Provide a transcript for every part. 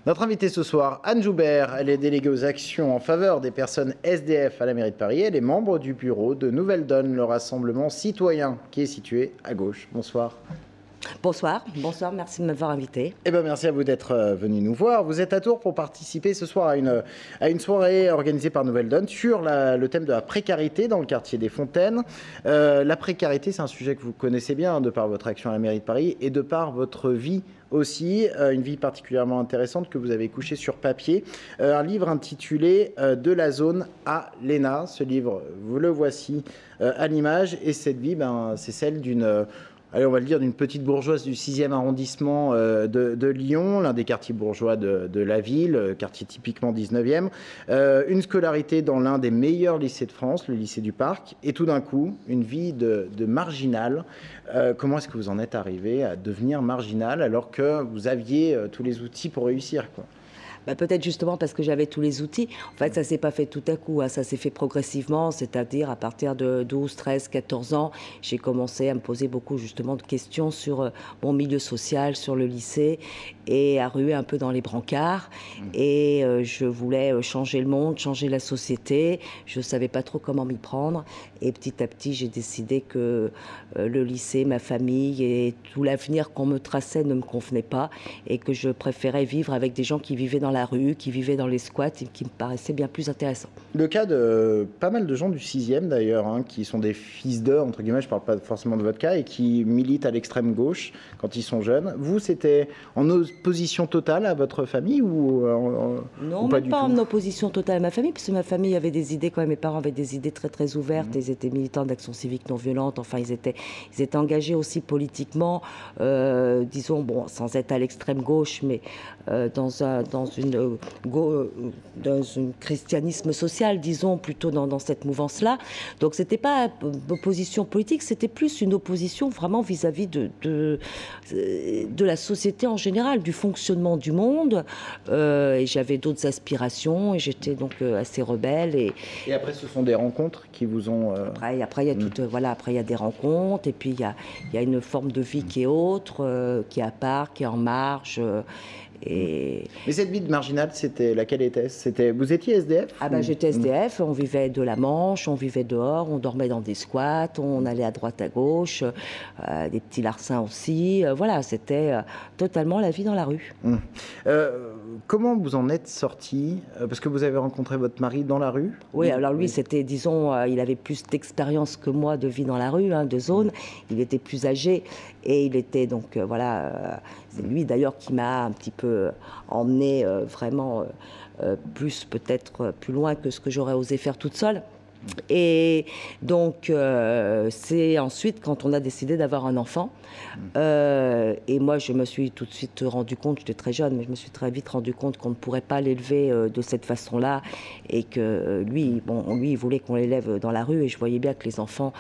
Notre invitée ce soir, Anne Joubert, elle est déléguée aux actions en faveur des personnes SDF à la mairie de Paris. Elle est membre du bureau de Nouvelle Donne, le rassemblement citoyen qui est situé à gauche. Bonsoir. Bonsoir, merci de m'avoir invité. Eh ben, merci à vous d'être venu nous voir. Vous êtes à Tours pour participer ce soir à une soirée organisée par Nouvelle Donne sur le thème de la précarité dans le quartier des Fontaines. La précarité, c'est un sujet que vous connaissez bien de par votre action à la mairie de Paris et de par votre vie aussi, une vie particulièrement intéressante que vous avez couchée sur papier. Un livre intitulé « De la zone à l'ENA ». Ce livre, vous le voici à l'image. Et cette vie, c'est celle d'une... allez, on va le dire, d'une petite bourgeoise du 6e arrondissement de Lyon, l'un des quartiers bourgeois de la ville, quartier typiquement 19e. Une scolarité dans l'un des meilleurs lycées de France, le lycée du Parc, et tout d'un coup, une vie de marginal. Comment est-ce que vous en êtes arrivé à devenir marginal alors que vous aviez tous les outils pour réussir, quoi ? Peut-être justement parce que j'avais tous les outils. En fait, ça ne s'est pas fait tout à coup, hein. Ça s'est fait progressivement, c'est-à-dire à partir de 12, 13, 14 ans, j'ai commencé à me poser beaucoup justement de questions sur mon milieu social, sur le lycée, et à ruer un peu dans les brancards. Et je voulais changer le monde, changer la société. Je ne savais pas trop comment m'y prendre. Et petit à petit, j'ai décidé que le lycée, ma famille et tout l'avenir qu'on me traçait ne me convenait pas, et que je préférais vivre avec des gens qui vivaient dans la rue, qui vivaient dans les squats et qui me paraissaient bien plus intéressants. Le cas de pas mal de gens du 6e d'ailleurs, hein, qui sont des fils d'eux, entre guillemets, je ne parle pas forcément de votre cas, et qui militent à l'extrême gauche quand ils sont jeunes. Vous, c'était en opposition totale à votre famille Non, ou pas même du pas tout? En opposition totale à ma famille, puisque ma famille avait des idées, quand même, mes parents avaient des idées très très ouvertes, ils étaient militants d'action civique non violente, enfin ils étaient engagés aussi politiquement, disons, bon, sans être à l'extrême gauche, mais dans un christianisme social, disons, plutôt dans cette mouvance-là. Donc c'était pas une opposition politique, c'était plus une opposition vraiment vis-à-vis de la société en général, du fonctionnement du monde. Et j'avais d'autres aspirations et j'étais donc assez rebelle. Et après, ce sont des rencontres qui vous ont... Après, il y a après, il y a des rencontres, et puis il y a une forme de vie qui est autre, qui est à part, qui est en marge. Mais cette vie de marginal, c'était laquelle était-ce? Vous étiez SDF? J'étais SDF, on vivait de la Manche, on vivait dehors, on dormait dans des squats, on allait à droite à gauche, des petits larcins aussi. Voilà, c'était totalement la vie dans la rue. Comment vous en êtes sorti? Parce que vous avez rencontré votre mari dans la rue? Oui, alors lui, c'était, disons, il avait plus d'expérience que moi de vie dans la rue, hein, de zone. Il était plus âgé et il était donc, c'est lui d'ailleurs qui m'a un petit peu emmené vraiment peut-être plus loin que ce que j'aurais osé faire toute seule. Et donc, c'est ensuite quand on a décidé d'avoir un enfant. Et moi, je me suis tout de suite rendu compte, j'étais très jeune, mais je me suis très vite rendu compte qu'on ne pourrait pas l'élever de cette façon-là. Et que lui, il voulait qu'on l'élève dans la rue. Et je voyais bien que les enfants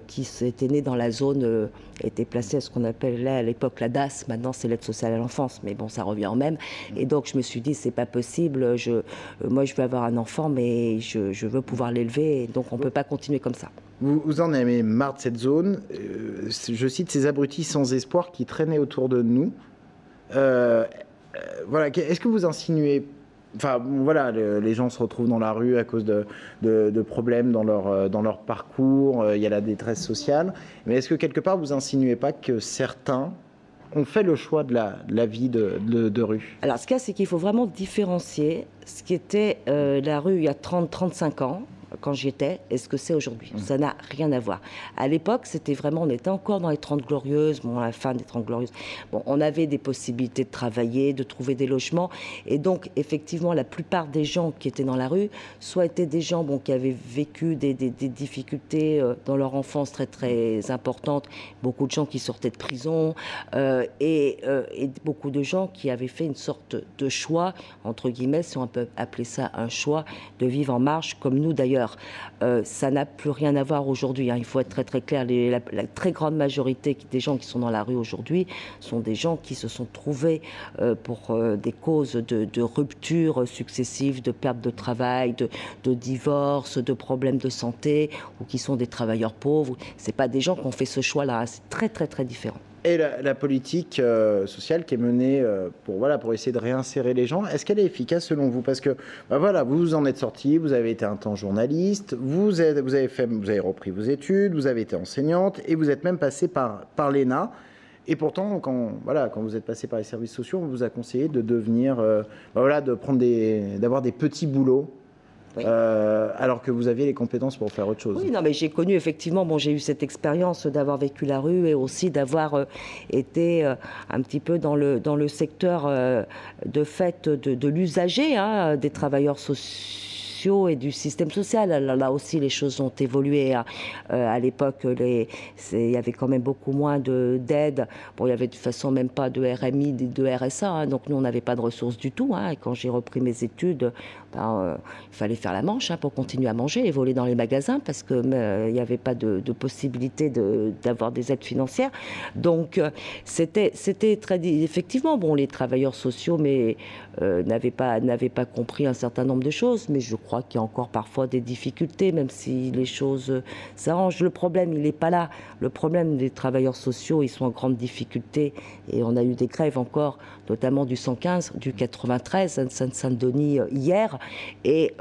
qui étaient nés dans la zone étaient placés à ce qu'on appelait à l'époque la DAS. Maintenant, c'est l'aide sociale à l'enfance. Mais bon, ça revient au même. Et donc, je me suis dit, c'est pas possible. Moi, je veux avoir un enfant, mais je veux pouvoir l'élever. Et donc, on ne peut pas continuer comme ça. Vous en avez marre de cette zone. Je cite ces abrutis sans espoir qui traînaient autour de nous. Voilà. Est-ce que vous insinuez... Enfin, voilà, les gens se retrouvent dans la rue à cause de problèmes dans leur parcours. Il y a la détresse sociale. Mais est-ce que quelque part, vous insinuez pas que certains ont fait le choix de la vie de rue? Alors, ce qu'il y a, c'est qu'il faut vraiment différencier ce qui était la rue il y a 30-35 ans, quand j'y étais, et ce que c'est aujourd'hui. Ça n'a rien à voir. À l'époque, c'était vraiment, on était encore dans les 30 glorieuses, à la fin des 30 glorieuses. On avait des possibilités de travailler, de trouver des logements, et donc, effectivement, la plupart des gens qui étaient dans la rue, soit étaient des gens qui avaient vécu des difficultés dans leur enfance très, très importantes, beaucoup de gens qui sortaient de prison, et beaucoup de gens qui avaient fait une sorte de choix, entre guillemets, si on peut appeler ça un choix, de vivre en marge, comme nous d'ailleurs. Ça n'a plus rien à voir aujourd'hui, hein. Il faut être très très clair. La très grande majorité des gens qui sont dans la rue aujourd'hui sont des gens qui se sont trouvés pour des causes de ruptures successives, de perte de travail, de divorce, de problèmes de santé, ou qui sont des travailleurs pauvres. C'est pas des gens qui ont fait ce choix-là, hein. C'est très très très différent. Et la politique sociale qui est menée pour essayer de réinsérer les gens, est-ce qu'elle est efficace selon vous? Parce que vous en êtes sorti, vous avez été un temps journaliste, vous avez repris vos études, vous avez été enseignante et vous êtes même passé par l'ENA. Et pourtant, quand vous êtes passé par les services sociaux, on vous a conseillé de devenir, d'avoir des petits boulots. Oui. Alors que vous aviez les compétences pour faire autre chose. Oui, non, mais j'ai connu effectivement, j'ai eu cette expérience d'avoir vécu la rue et aussi d'avoir été un petit peu dans le secteur de fait de l'usager, des travailleurs sociaux et du système social. Là aussi, les choses ont évolué. À l'époque, il y avait quand même beaucoup moins d'aides. Bon, il y avait de toute façon même pas de RMI, de RSA, donc nous, on n'avait pas de ressources du tout. Et quand j'ai repris mes études, il fallait faire la manche pour continuer à manger et voler dans les magasins parce qu'il n'y avait pas de possibilité d'avoir des aides financières. Donc, c'était très... Effectivement, les travailleurs sociaux n'avaient pas compris un certain nombre de choses, mais je crois qu'il y a encore parfois des difficultés, même si les choses s'arrangent. Le problème, il n'est pas là. Le problème des travailleurs sociaux, ils sont en grande difficulté et on a eu des grèves encore, notamment du 115, du 93, à Saint-Denis hier, et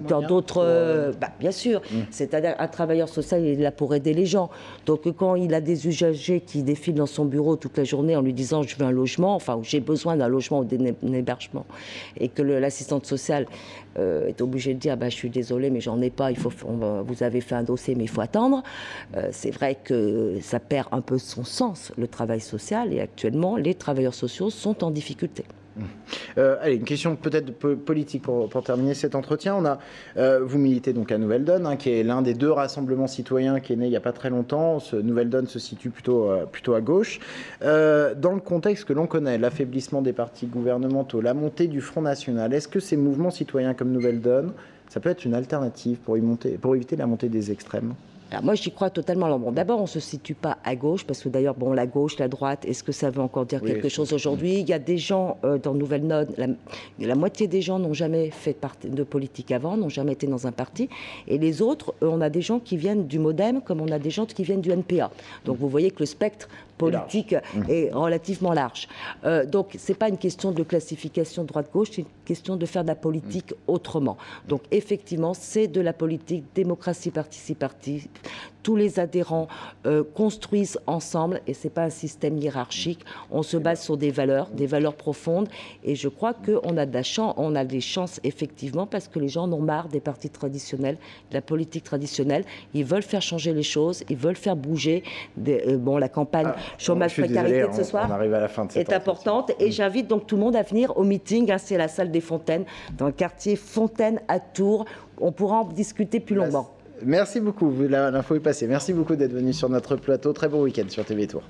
dans d'autres... bien sûr, c'est-à-dire un travailleur social, il est là pour aider les gens. Donc quand il a des usagers qui défilent dans son bureau toute la journée en lui disant « je veux un logement », enfin « j'ai besoin d'un logement ou d'un hébergement », et que l'assistante sociale est obligée de dire je suis désolée mais j'en ai pas, vous avez fait un dossier mais il faut attendre, c'est vrai que ça perd un peu son sens, le travail social, et actuellement les travailleurs sociaux sont en difficulté. Allez, une question peut-être politique pour terminer cet entretien. Vous militez donc à Nouvelle Donne, qui est l'un des 2 rassemblements citoyens qui est né il n'y a pas très longtemps. Nouvelle Donne se situe plutôt à gauche. Dans le contexte que l'on connaît, l'affaiblissement des partis gouvernementaux, la montée du Front National, est-ce que ces mouvements citoyens comme Nouvelle Donne, ça peut être une alternative pour éviter la montée des extrêmes? Alors moi, j'y crois totalement. D'abord, on ne se situe pas à gauche, parce que d'ailleurs, la gauche, la droite, est-ce que ça veut encore dire quelque chose aujourd'hui? Il y a des gens dans Nouvelle Donne, la moitié des gens n'ont jamais fait de politique avant, n'ont jamais été dans un parti. Et les autres, on a des gens qui viennent du MoDem, comme on a des gens qui viennent du NPA. Donc vous voyez que le spectre politique est relativement large. Donc ce n'est pas une question de classification droite-gauche, c'est une question de faire de la politique autrement. Donc effectivement, c'est de la politique démocratie participative. Tous les adhérents construisent ensemble, et ce n'est pas un système hiérarchique. On se base sur des valeurs profondes, et je crois qu'on a des chances effectivement, parce que les gens en ont marre des partis traditionnels, de la politique traditionnelle. Ils veulent faire changer les choses, ils veulent faire bouger. La campagne chômage précarité de ce soir est importante, et j'invite donc tout le monde à venir au meeting. C'est la salle des Fontaines, dans le quartier Fontaine à Tours. On pourra en discuter plus longuement. Merci beaucoup, l'info est passée. Merci beaucoup d'être venu sur notre plateau. Très bon week-end sur TV Tours.